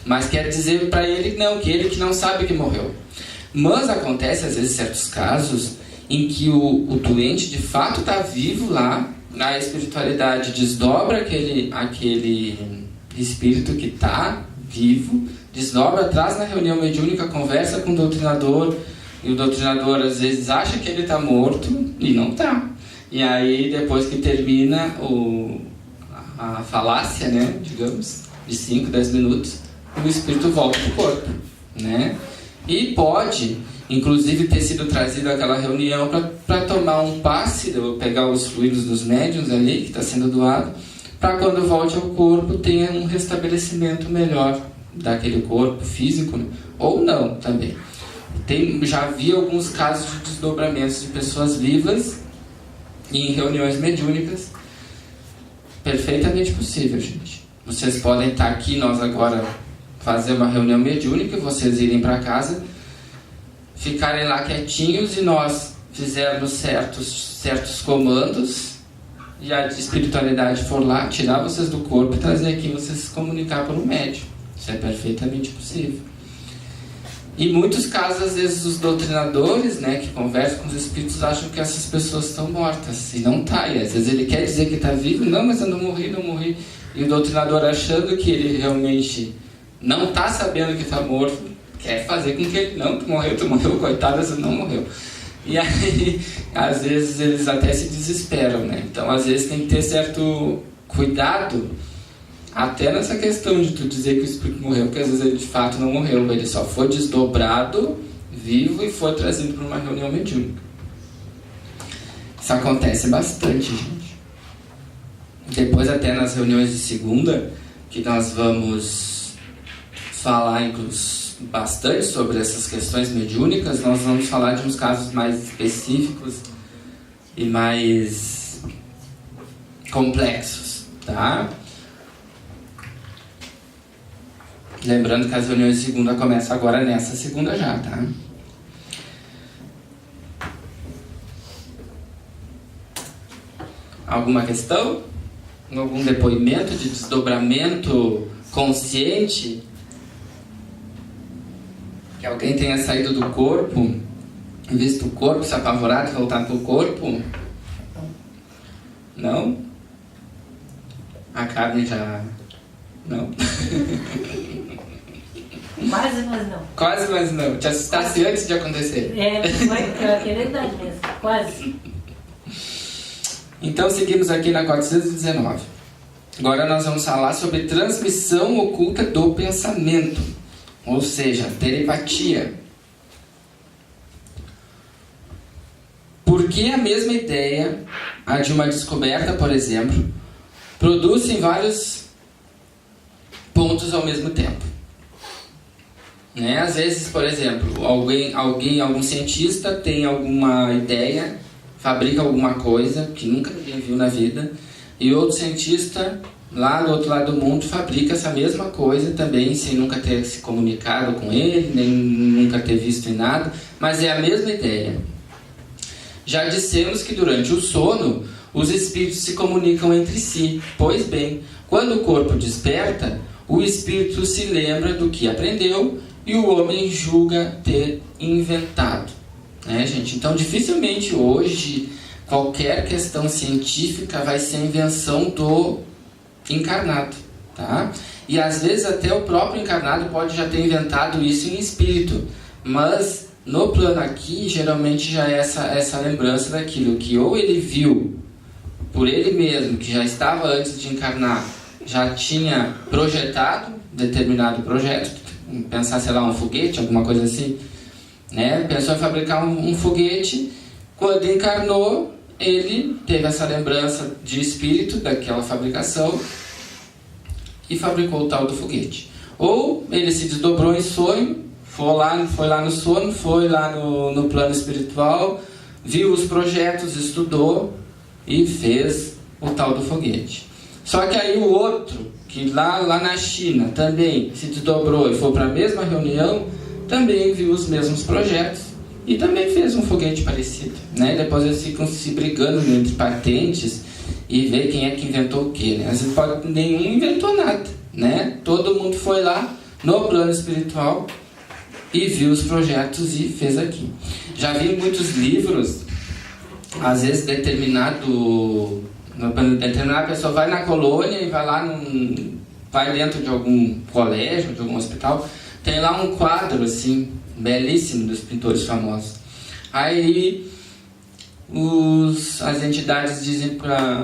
Mas quer dizer para ele não, que ele que não sabe que morreu. Mas acontece às vezes certos casos em que o doente de fato está vivo lá, a espiritualidade desdobra aquele espírito que está vivo, desdobra, traz na reunião mediúnica, conversa com o doutrinador, e o doutrinador às vezes acha que ele está morto e não está. E aí depois que termina a falácia, né, digamos, de 5, 10 minutos, o espírito volta para o corpo, né? E pode, inclusive, ter sido trazido àquela reunião para tomar um passe, pegar os fluidos dos médiuns ali, que está sendo doado, para quando volte ao corpo tenha um restabelecimento melhor daquele corpo físico, né? Ou não também. Já vi alguns casos de desdobramentos de pessoas vivas em reuniões mediúnicas. Perfeitamente possível, gente. Vocês podem estar aqui, nós agora fazer uma reunião mediúnica, vocês irem para casa, ficarem lá quietinhos e nós fizermos certos comandos e a espiritualidade for lá, tirar vocês do corpo e trazer aqui vocês se comunicar por um médium. Isso é perfeitamente possível. E em muitos casos, às vezes, os doutrinadores, né, que conversam com os espíritos acham que essas pessoas estão mortas. E não está. E às vezes ele quer dizer que está vivo. Não, mas eu não morri. E o doutrinador, achando que ele realmente não está sabendo que está morto, quer fazer com que ele... Não, tu morreu, coitado, você não morreu. E aí, às vezes, eles até se desesperam, né? Então, às vezes, tem que ter certo cuidado até nessa questão de tu dizer que o espírito morreu, porque às vezes ele de fato não morreu, ele só foi desdobrado, vivo, e foi trazido para uma reunião mediúnica. Isso acontece bastante, gente. Depois, até nas reuniões de segunda, que nós vamos falar bastante sobre essas questões mediúnicas, nós vamos falar de uns casos mais específicos e mais complexos, tá? Lembrando que as reuniões de segunda começam agora nessa segunda já, tá? Alguma questão? Algum depoimento de desdobramento consciente? Que alguém tenha saído do corpo, visto o corpo, se apavorado e voltar para o corpo? Não? A carne já... Não. Quase, mas não. Quase, mas não. Te assustasse antes de acontecer. É verdade mesmo. Quase. Então, seguimos aqui na 419. Agora nós vamos falar sobre transmissão oculta do pensamento. Ou seja, telepatia. Porque a mesma ideia, a de uma descoberta, por exemplo, produzem vários pontos ao mesmo tempo. Né? Às vezes, por exemplo, algum cientista tem alguma ideia, fabrica alguma coisa que nunca ninguém viu na vida, e outro cientista lá do outro lado do mundo fabrica essa mesma coisa também, sem nunca ter se comunicado com ele, nem nunca ter visto em nada, mas é a mesma ideia. Já dissemos que durante o sono os espíritos se comunicam entre si. Pois bem, quando o corpo desperta, o espírito se lembra do que aprendeu e o homem julga ter inventado. Né, gente? Então, dificilmente hoje qualquer questão científica vai ser invenção do encarnado. Tá? E às vezes até o próprio encarnado pode já ter inventado isso em espírito. Mas no plano aqui, geralmente já é essa lembrança daquilo que ou ele viu por ele mesmo, que já estava antes de encarnar, já tinha projetado determinado projeto, pensar, sei lá, um foguete, alguma coisa assim, né? Pensou em fabricar um foguete, quando encarnou, ele teve essa lembrança de espírito daquela fabricação e fabricou o tal do foguete. Ou ele se desdobrou em sonho, foi lá no sono, foi lá no plano espiritual, viu os projetos, estudou e fez o tal do foguete. Só que aí o outro, que lá na China também se desdobrou e foi para a mesma reunião, também viu os mesmos projetos e também fez um foguete parecido. Né? Depois eles ficam se brigando entre patentes e ver quem é que inventou o quê. Né? Às vezes nenhum inventou nada. Né? Todo mundo foi lá, no plano espiritual e viu os projetos e fez aqui. Já vi muitos livros, às vezes determinada pessoa vai na colônia e vai lá, vai dentro de algum colégio, de algum hospital, tem lá um quadro assim, belíssimo, dos pintores famosos. Aí as entidades dizem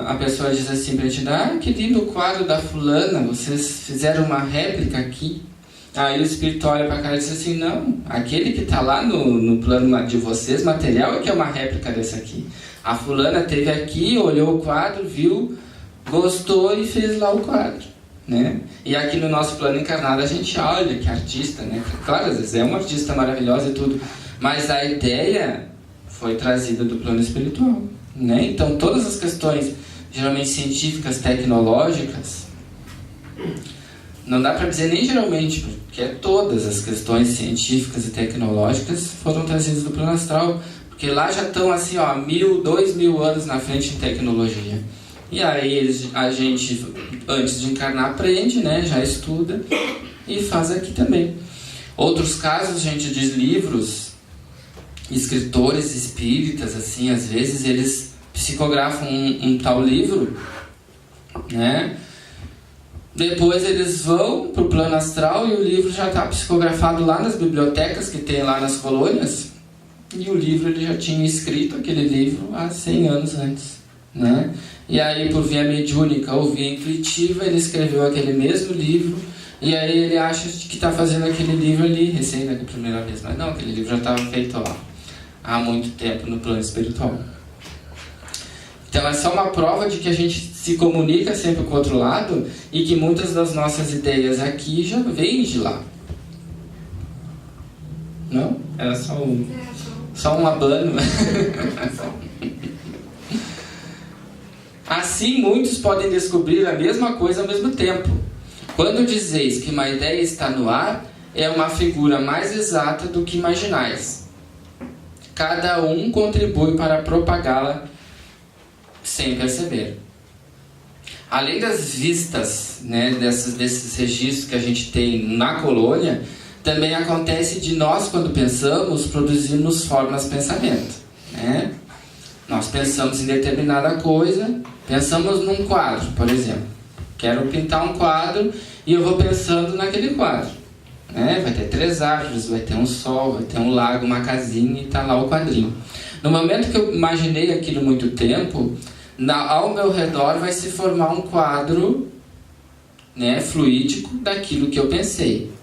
a pessoa diz assim para a entidade: que lindo o quadro da fulana, vocês fizeram uma réplica aqui. Aí o espírito olha para a cara e diz assim: não, aquele que está lá no plano de vocês, material, é que é uma réplica desse aqui. A fulana esteve aqui, olhou o quadro, viu, gostou e fez lá o quadro, né? E aqui no nosso plano encarnado a gente olha que artista, né? Claro, às vezes é uma artista maravilhosa e tudo, mas a ideia foi trazida do plano espiritual, né? Então todas as questões, geralmente científicas, tecnológicas, não dá para dizer nem geralmente, porque todas as questões científicas e tecnológicas foram trazidas do plano astral, porque lá já estão assim, 1000, 2000 anos na frente em tecnologia. E aí a gente, antes de encarnar, aprende, né? Já estuda e faz aqui também. Outros casos, a gente diz livros, escritores espíritas, assim, às vezes eles psicografam um tal livro, né? Depois eles vão para o plano astral e o livro já está psicografado lá nas bibliotecas que tem lá nas colônias. E o livro ele já tinha escrito aquele livro há 100 anos antes, né? E aí, por via mediúnica ou via intuitiva, ele escreveu aquele mesmo livro. E aí ele acha que está fazendo aquele livro ali, recém da primeira vez. Mas não, aquele livro já estava feito há muito tempo no plano espiritual. Então é só uma prova de que a gente se comunica sempre com o outro lado e que muitas das nossas ideias aqui já vêm de lá. Não? Era só um abano. Assim, muitos podem descobrir a mesma coisa ao mesmo tempo. Quando dizeis que uma ideia está no ar, é uma figura mais exata do que imaginais. Cada um contribui para propagá-la sem perceber. Além das vistas, né, desses registros que a gente tem na colônia, também acontece de nós, quando pensamos, produzirmos formas de pensamento, né? Nós pensamos em determinada coisa, pensamos num quadro, por exemplo. Quero pintar um quadro e eu vou pensando naquele quadro, né? Vai ter 3 árvores, vai ter um sol, vai ter um lago, uma casinha e está lá o quadrinho. No momento que eu imaginei aquilo muito tempo, ao meu redor vai se formar um quadro, né, fluídico daquilo que eu pensei.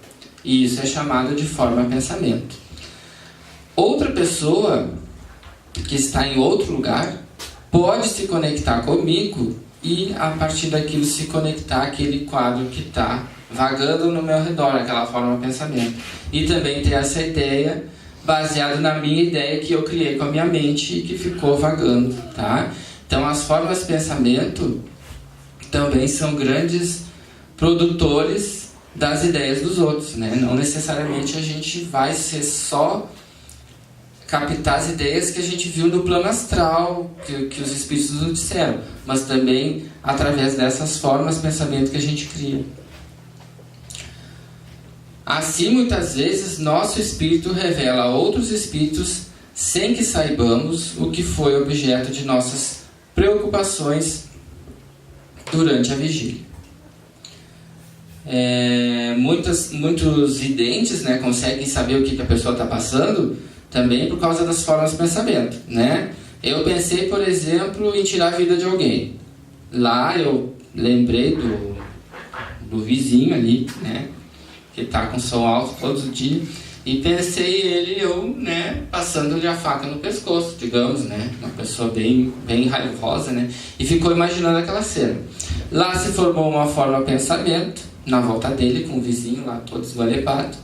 E isso é chamado de forma-pensamento. Outra pessoa que está em outro lugar pode se conectar comigo e a partir daquilo se conectar àquele quadro que está vagando no meu redor, aquela forma-pensamento. E também ter essa ideia baseada na minha ideia que eu criei com a minha mente e que ficou vagando, tá? Então as formas de pensamento também são grandes produtores das ideias dos outros, né? Não necessariamente a gente vai ser só captar as ideias que a gente viu no plano astral, que os espíritos nos disseram, mas também através dessas formas de pensamento que a gente cria. Assim, muitas vezes, nosso espírito revela a outros espíritos sem que saibamos o que foi objeto de nossas preocupações durante a vigília. Muitos videntes, né, conseguem saber o que a pessoa está passando também por causa das formas de pensamento, né? Eu pensei, por exemplo, em tirar a vida de alguém. Lá eu lembrei do vizinho ali, né, que está com som alto todo dia, e pensei eu, né, passando-lhe a faca no pescoço, digamos, né, uma pessoa bem raivosa, né, e ficou imaginando aquela cena. Lá se formou uma forma de pensamento na volta dele, com o vizinho lá todo esgualepado,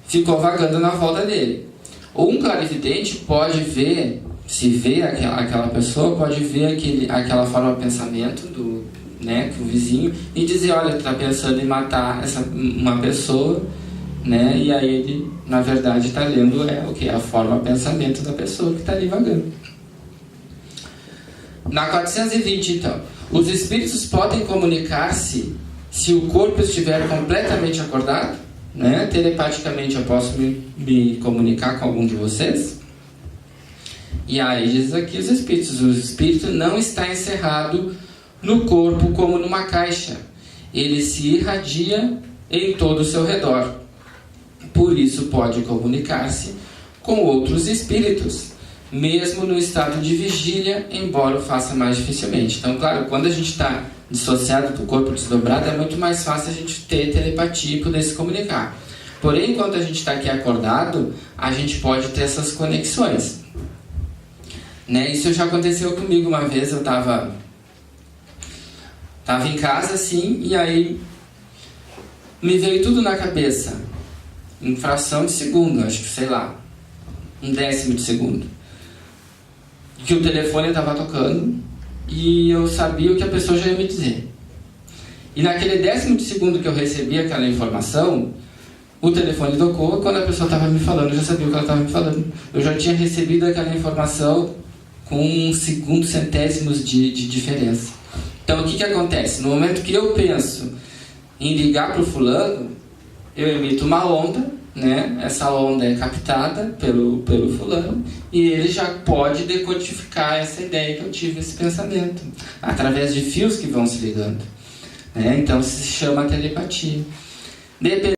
ficou vagando na volta dele. Um clarividente pode ver, se vê aquela pessoa, pode ver aquela forma de pensamento né, com o vizinho e dizer: olha, tu está pensando em matar uma pessoa, né? E aí ele, na verdade, está lendo a forma de pensamento da pessoa que está ali vagando. Na 420, então, os espíritos podem comunicar-se Se o corpo estiver completamente acordado, né, telepaticamente eu posso me comunicar com algum de vocês. E aí diz aqui os espíritos: o espírito não está encerrado no corpo como numa caixa. Ele se irradia em todo o seu redor. Por isso pode comunicar-se com outros espíritos, mesmo no estado de vigília, embora o faça mais dificilmente. Então, claro, quando a gente está dissociado do corpo desdobrado, é muito mais fácil a gente ter telepatia e poder se comunicar. Porém, enquanto a gente está aqui acordado, a gente pode ter essas conexões. Né? Isso já aconteceu comigo uma vez. Eu estava em casa assim, e aí me veio tudo na cabeça, em fração de segundo, acho que, sei lá, 1/10 de segundo, que o telefone estava tocando e eu sabia o que a pessoa já ia me dizer. E naquele 10º de segundo que eu recebi aquela informação, o telefone tocou. Quando a pessoa estava me falando, eu já sabia o que ela estava me falando. Eu já tinha recebido aquela informação com segundos centésimos de diferença. Então, o que acontece? No momento que eu penso em ligar para o fulano, eu emito uma onda, né? Essa onda é captada pelo fulano, e ele já pode decodificar essa ideia que eu tive, esse pensamento, através de fios que vão se ligando. Né? Então, se chama telepatia.